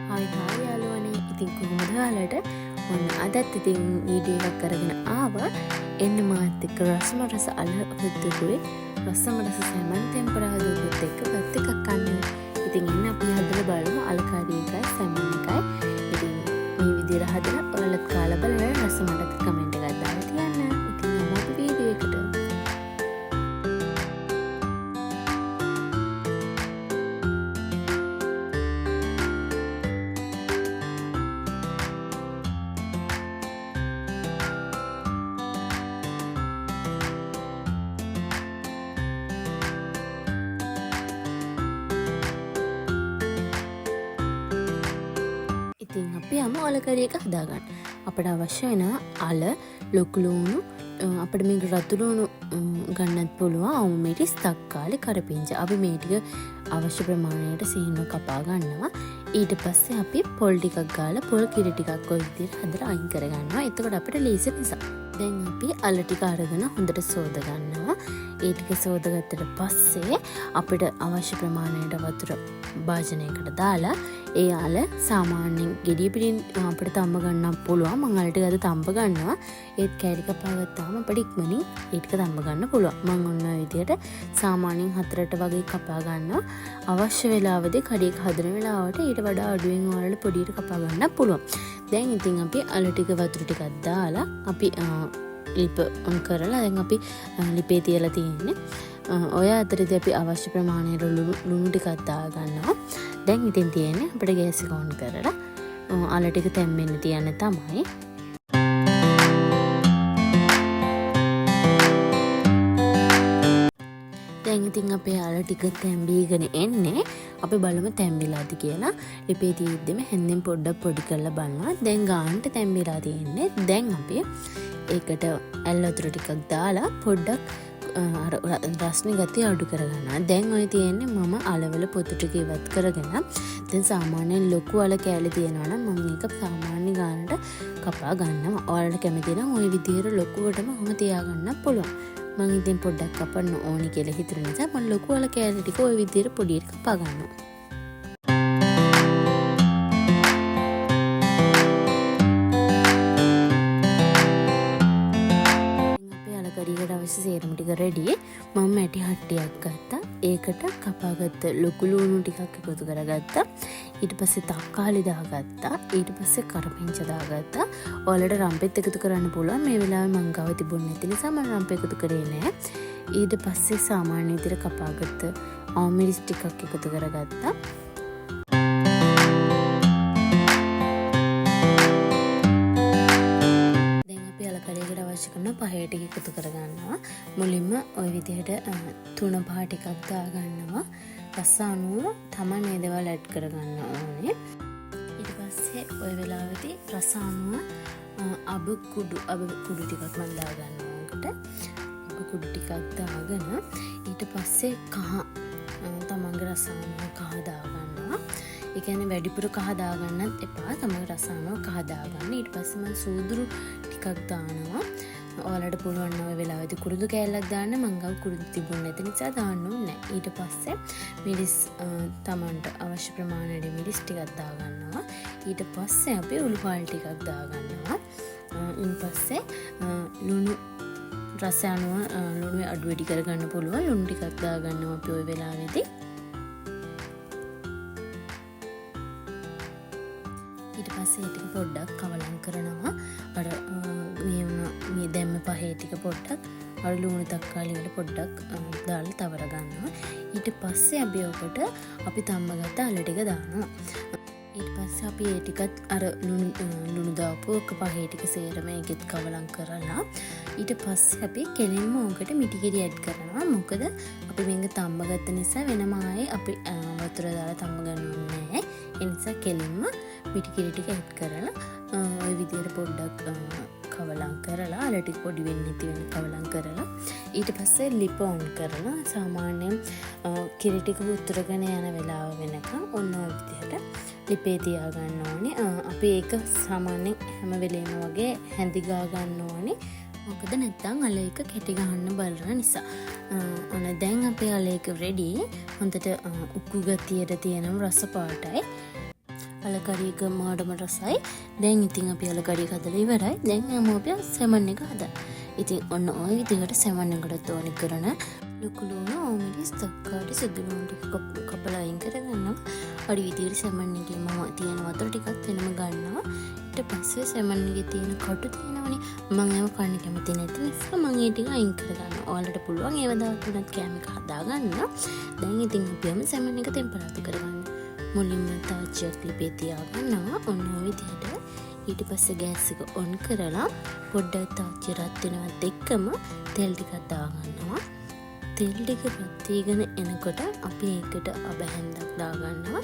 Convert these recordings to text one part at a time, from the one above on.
Hi යාළුවනේ. ඉතින් කොහොමද ඔයාලට? ඔන්න අදත් ඉතින් වීඩියෝ එකක් අරගෙන ආවා. එන්න මාත් එක්ක රසම රස අලහුද්දුකුයි රසම රස සැමන් ටෙම්පරාදුකුත් එක්ක බත් එකක් කන්න. ඉතින් එන්න අපි හදලා බලමු අලකාරී එකයි සැමන් එකයි. ඉතින් මේ විදිහට හදලා ඔයාලත් කාලා බලලා රසමට කමෙන්ට් එකක් දාලා තියන්න. ඉතින් යමු අපි වීඩියෝ එකට. ඉතින් අපි යමු අලකරි එක හදාගන්න. අපට අවශ්‍ය වෙනවා අල, ලොකු ලුණු, අපිට මේක රතු ලුණු ගන්නත් පුළුවන්, අවු මිරිස්, තක්කාලි, කරපිංචා. අපි මේ ටික අවශ්‍ය ප්‍රමාණයට සීනව කපා ගන්නවා. ඊට පස්සේ අපි පොල් ටිකක් ගාලා පොල් කිරි ටිකක් ඔය විදිහට හදලා අයින් කර ගන්නවා. එතකොට අපිට ලීසි නිසා. දැන් අපි අල ටික අරගෙන හොඳට සෝද ගන්නවා. ඒ ටික සෝදගත්තට පස්සේ අපිට අවශ්‍ය ප්‍රමාණයට වතුර භාජනයකට දාලා ඒ අල සාමාන්‍යයෙන් ගෙඩිය පිටින් අපිට තම්බ ගන්න පුළුවන්. මම අල ටික අද තම්බ ගන්නවා. ඒත් කෑලි කපා ගත්තාම අපිට ඉක්මනින් ඒ ටික තම්බ ගන්න පුළුවන්. මම ඔන්න ඔය විදිහට සාමාන්‍යයෙන් 4ට වගේ කපා ගන්නවා. අවශ්‍ය වෙලාවදී කඩේක හදන වෙලාවට ඊට වඩා අඩුවෙන් ඔයාලට පොඩියට කපා ගන්න පුළුවන්. දැන් ඉතින් අපි අල ටික වතුර ටිකක් දාලා අපි ලිප කරලා දැන් අපි ලිපේ තියලා තියෙන්නේ. ඔය අතරේදී අපි අවශ්‍ය ප්‍රමාණයට ලුණු ටිකක් දා ගන්නවා. දැන් ඉතින් තියෙන්නේ අපිට ගෑස් එක ඔන් කරලා අල ටික තැම්බෙන්න තියන්න තමයි. දැන් ඉතින් අපේ අල ටික තැම්බීගෙන එන්නේ. අපි බලමු තැම්බිලාද කියලා. ලිපේ තියෙද්දිම හැන්දෙන් පොඩ්ඩක් පොඩි කරලා බලනවා. දැන් ගානට තැම්බිලා තියෙන්නේ. දැන් අපි ඒකට ඇල් වතුර ටිකක් දාලා පොඩ්ඩක් රස්නේ ගතිය අඩු කරගන්නවා. දැන් ඔය තියෙන්නේ මම අලවල පොතු ටික ඉවත් කරගෙන දැන් සාමාන්‍යයෙන් ලොකු අල කෑලි තියෙනවා නම් මම මේක සාමාන්‍ය ගානට කපා ගන්නවා. ඔයාලට කැමති නම් ওই විදිහට ලොකුවටම ඔහම තියාගන්න පුළුවන්. මම ඉතින් පොඩ්ඩක් කපන්න ඕනි කියලා හිතන නිසා මම ලොකු අල කෑලි ටික ওই විදිහට පොඩියට කපා ගන්නවා. සේරම ටික රෙඩි. මම මැටි හට්ටියක් ගත්තා. ඒකට කපාගත්ත ලොකු ලුණු ටිකක් එකතු කරගත්තා. ඊට පස්සේ තක්කාලි දාගත්තා. ඊට පස්සේ කරපිංචා දාගත්තා. ඔයාලට රම්පෙත් එකතු කරන්න පුළුවන්. මේ වෙලාවේ මං ගාව තිබුණේ නැති නිසා මම රම්ප එකතු කරේ නැහැ. ඊට පස්සේ සාමාන්‍ය විදිහට කපාගත්ත අවු මිරිස් ටිකක් එකතු කරගත්තා. පහේ ටික එකතු කරගන්නවා. මුලින්ම ওই විදිහට 3-5 ටිකක් දාගන්නවා. රස අනුව තමයි මේ දේවල් ඇඩ් කරගන්න ඕනේ. ඊට පස්සේ ওই වෙලාවේදී රස අනුව අබ කුඩු ටිකක් මම දාගන්නවා. උකට අබ කුඩු ටිකක් දාගෙන ඊට පස්සේ කහ තමන්ගේ රස අනුව කහ දාගන්නවා. ඒ කියන්නේ වැඩිපුර කහ දාගන්නත් එපා. තමන්ගේ රස අනුව කහ දාගන්න. ඊට පස්සේ මම සූදුරු ටිකක් දානවා. ඔයාලට පුළුවන් ඔය වෙලාවේදී කුරුදු කෑල්ලක් දාන්න. මං ගාව කුරුදු තිබුණ නැති නිසා දාන්න ඕනේ නැහැ. ඊට පස්සේ මිරිස් තමන්ට අවශ්‍ය ප්‍රමාණයට මිරිස් ටිකක් දාගන්නවා. ඊට පස්සේ අපි උළු පාල් ටිකක් දාගන්නවා. ඊට පස්සේ ලුණු රස අනුව ලුණු අඩු වැඩි කරගන්න පුළුවන්. ලුණු ටිකක් දාගන්නවා අපි ওই වෙලාවේදී. ඊට පස්සේ ඒක පොඩ්ඩක් කවලම් කරනවා. අර මේ දැම්ම පහේ ටික පොඩ්ඩක් අර ලුණු තක්කාලි වල පොඩ්ඩක් දාලා තවර ගන්නවා. ඊට පස්සේ අපි ඔකට අපි තම්බගත්ත අල ටික දානවා. ඊට පස්සේ අපි ඒ ටිකත් අර ලුණු දාපු එක පහේ ටික සේරම ඒකෙත් කවලම් කරලා ඊට පස්සේ අපි කෙලින්ම ඔකට මිටි කිරි ඇඩ් කරනවා. මොකද අපි මේක තම්බගත්ත නිසා වෙනම ආයේ අපි වතුර දාලා තම්බ ගන්න ඕනේ නැහැ. ඒ නිසා කෙලින්ම මිටි කිරි ටික ඇඩ් කරලා ওই විදිහට පොඩ්ඩක් කවලම් කරලා අල ටික පොඩි වෙන්නේ නැති වෙන කවලම් කරලා ඊට පස්සේ ලිප ඔන් කරලා සාමාන්‍යයෙන් කිරි ටික උතුරගෙන යන වෙලාව වෙනකන් ඔන්න ඔය විදිහට ලිපේ තියා ගන්න ඕනේ. අපි ඒක සාමාන්‍යයෙන් හැම වෙලේම වගේ හැඳි ගා ගන්න ඕනේ. මොකද නැත්තම් අල එක කැටි ගහන්න බලන නිසා. ඔන්න දැන් අපේ අල එක රෙඩි. හොඳට උක්කු ගතියට තියෙනම රස පාටයි. අලකරි එක මාඩම රසයි. දැන් ඉතින් අපි අලකරි එක හදලා ඉවරයි. දැන් හැමෝම අපි සෙමන් එක හදන්න. ඉතින් ඔන්න ඔය විදිහට සෙමන් එකට ඕනි කරන ලුණු ලුණු ඕමිරිස් තක්කාලි සුදු ලුණු ටික කපලා අයින් කරගන්නවා. අර විදිහට සෙමන් එකේ මම තියෙන වතුර ටිකත් වෙනම ගන්නවා. ඊට පස්සේ සෙමන් එකේ තියෙන කටු තියෙනවනේ. මම ඒව කන්න කැමති නැති නිසා මම ඒ ටික අයින් කරගන්නවා. ඔයාලට පුළුවන් ඒව දාලා කෑම එක හදාගන්න. දැන් ඉතින් අපි යමු සෙමන් එක ටෙම්පරාදු කරගන්න. මුලින්ම තාච්චියක් ලිපේ තියාගන්නවා. ඔන්න ඔය විදිහට. ඊට පස්සේ ගෑස් එක ඔන් කරලා පොඩ්ඩක් තාච්චිය රත් වෙනවත් එක්කම තෙල් ටිකක් දාගන්නවා. තෙල් ටික රත් වීගෙන එනකොට අපි ඒකට අබ හැන්දක් දාගන්නවා.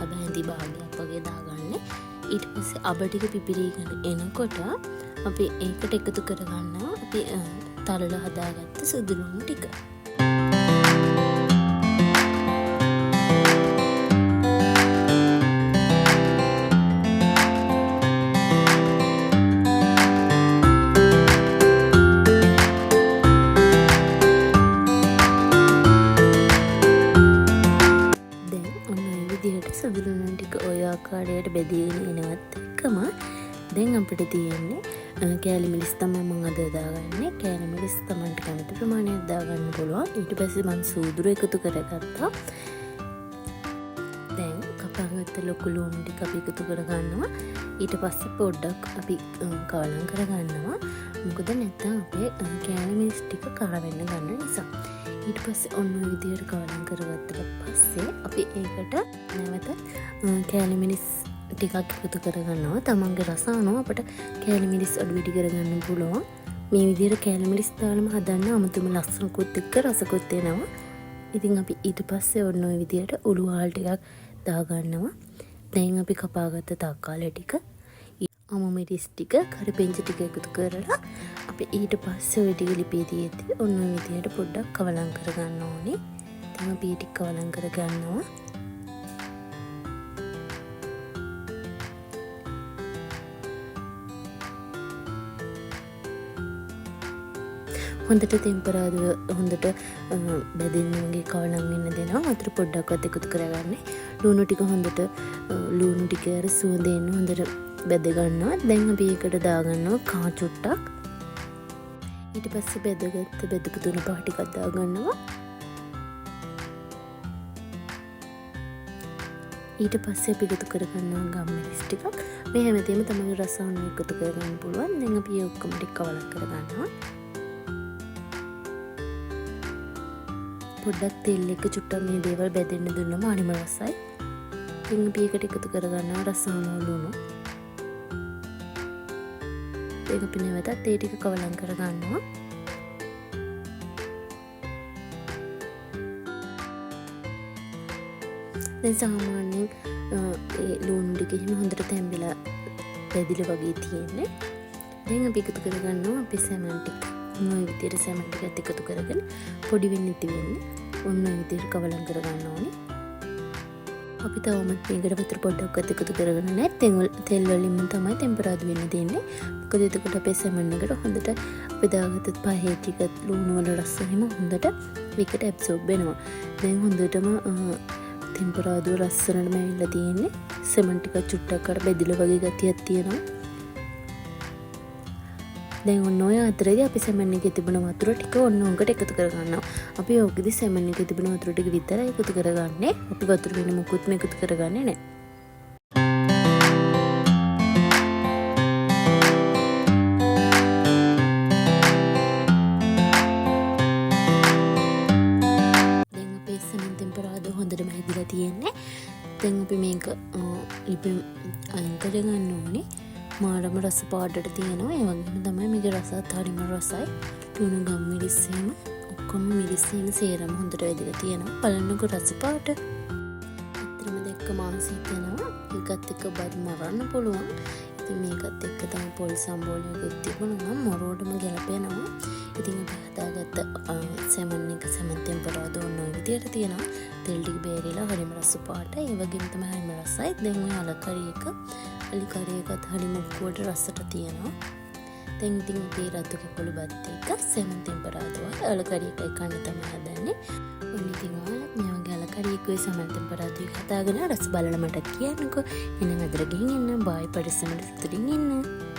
අබ හැන්දි භාගයක් වගේ දාගන්නේ. ඊට පස්සේ අබ ටික පිපිරීගෙන එනකොට අපි ඒකට එකතු කරගන්නවා අපි තලල හදාගත්ත සුදු ලුණු ටික. සුදු ලුණු ටික ඔය ආකාරයට බෙදීගෙන එනවත් එක්කම දැන් අපිට තියෙන්නේ කෑලි මිරිස් තමයි මම අද දාගන්නේ. කෑලි මිරිස් තමන්ට කැමති ප්‍රමාණයක් දාගන්න පුළුවන්. ඊට පස්සේ මම සූදුරු එකතු කරගත්තා. දැන් කපාගත්ත ලොකු ලුණු ටික අපි එකතු කරගන්නවා. ඊට පස්සේ පොඩ්ඩක් අපි කවලම් කරගන්නවා. මොකද නැත්නම් අපේ කෑලි මිරිස් ටික කර වෙන්න ගන්න නිසා. ඊට පස්සේ ඔන්න ඔය විදිහට කවලම් කරගත්තට පස්සේ අපි ඒකට නැවත කෑලි මිරිස් ටිකක් එකතු කරගන්නවා. තමන්ගේ රස අනුව අපිට කෑලි මිරිස් අඩු වැඩි කරගන්න පුළුවන්. මේ විදිහට කෑලි මිරිස් දාලම හදන්න අමුතුම ලස්සනකුත් එක්ක රසකුත් එනවා. ඉතින් අපි ඊට පස්සේ ඔන්න ඔය විදිහට උළු වහල් ටිකක් දාගන්නවා. දැන් අපි කපාගත්ත තක්කාලි ටික, අමු මිරිස් ටික, කරපිංචා ටික එකතු කරලා අපි ඊට පස්සේ ඔය ටික ලිපේ තියෙද්දි ඔන්න ඔය විදිහට පොඩ්ඩක් කවලම් කරගන්න ඕනේ. දැන් අපි ටික කවලම් කරගන්නවා. හොඳට ටෙම්පරාදුව හොඳට බැදෙන්න වගේ කවලම් වෙන්න දෙනවා. වතුර පොඩ්ඩක්වත් එකතු කරගන්න. ලුණු ටික හොඳට ලුණු ටික අර සුවඳ එන්න හොඳට බැද ගන්නවා. දැන් අපි ඒකට දාගන්නවා කා චුට්ටක්. ඊට පස්සේ බෙදපු තුන පහ ටිකක් දාගන්නවා. ඊට පස්සේ අපි එකතු කරගන්නවා ගම් මිරිස් ටිකක්. මේ හැමදේම තමයි රස අනුව එකතු කරගන්න පුළුවන්. දැන් අපි ඒ ඔක්කොම ටික කවලම් කරගන්නවා. පොඩ්ඩක් තෙල් එක චුට්ටක් මේ දේවල් බෙදෙන්න දුන්නම අනිම රසයි. ඉතින් අපි ඒකට එකතු කරගන්නවා රස අනුව ලුණු. ඒක අපි නැවතත් ඒ ටික කවලම් කරගන්නවා. දැන් සාමාන්‍යයෙන් ඒ ලුණු ටික එහෙම හොඳට තැම්බිලා බැදිලා වගේ තියෙන්නේ. දැන් අපි එකතු කරගන්නවා අපි සෙමන් ටික. ඔන්න ඔය විදිහට සෙමන් ටිකත් එකතු කරගෙන පොඩි වෙන්න ඉති වෙන්නේ. ඔන්න ඔය විදිහට කවලම් කරගන්න ඕනේ. අපි තවමත් මේකට වතුර පොඩ්ඩක්වත් එකතු කරගෙන නැහැ. තෙල් වලින්ම තමයි ටෙම්පරාදු වෙන්න දෙන්නේ. මොකද එතකොට අපේ සෙමන් එකට හොඳට අපි දාගත්ත පහේ ටික ලුණු වල රස එහෙම හොඳට මේකට ඇබ්සෝබ් වෙනවා. දැන් හොඳටම ටෙම්පරාදුව රස්සනටම ඇවිල්ලා තියෙන්නේ. සෙමන් ටික චුට්ටක් අර බෙදිලා වගේ ගතියක් තියෙනවා. දැන් ඔන්න ඔය අතරේදී අපි සෙමන් එකේ තිබුණ වතුර ටික ඔන්න ඔකට එකතු කරගන්නවා. අපි ඕකෙදි සෙමන් එකේ තිබුණ වතුර ටික විතරයි එකතු කරගන්නේ. අපි වතුර වෙන මොකුත්ම එකතු කරගන්නේ නැහැ. දැන් අපේ සෙමන් ටෙම්පරාදු හොඳටම හැදිලා තියෙන්නේ. දැන් අපි මේක ලිපෙන් අයින් කරගන්න ඕනේ. මාරම රස පාටට තියෙනවා. ඒ වගේම තමයි මේකේ රසත් හරිම රසයි. ලුණු ගම් මිරිස් එහෙම ඔක්කොම මිරිස් එහෙම සේරම හොඳට වැදිලා තියෙනවා. බලන්නකො රස පාට. ඇත්තටම දැක්ක මාංශය තියෙනවා. මේකත් එක්ක බත් මරන්න පුළුවන්. ඉතින් මේකත් එක්ක තමයි පොල් සම්බෝලයකුත් තිබුණා නම් මොරෝටම ගැලපෙනවා. ඉතින් අපි හදාගත්ත සෙමන් එක සෙමන් ටෙම්පරාදු ඔන්න ඔය විදියට තියෙනවා. තෙල් ටික බේරිලා හරිම රස පාටයි. ඒ වගේම තමයි හරිම රසයි. දැන් ඔය අලකරි එක අලිකරි එකත් හරිම ඔක්කොට රසට තියෙනවා. දැන් ඉතින් අපි රතු කැකුළු බත් එක සෙමන් ටෙම්පරාදුවයි අලකරි එකයි කන්න තමයි හදන්නේ. ඔන්න ඉතින් ඔයාලත් මේ වගේ අලකරි කරියකුයි සමල් තෙම්පරාදුයි කතාගෙන රස බලලා මටත් කියන්නකෝ. එහෙනම් අදට ගිහින් එන්න. බායි පරිස්සමට සතුටින් ඉන්න.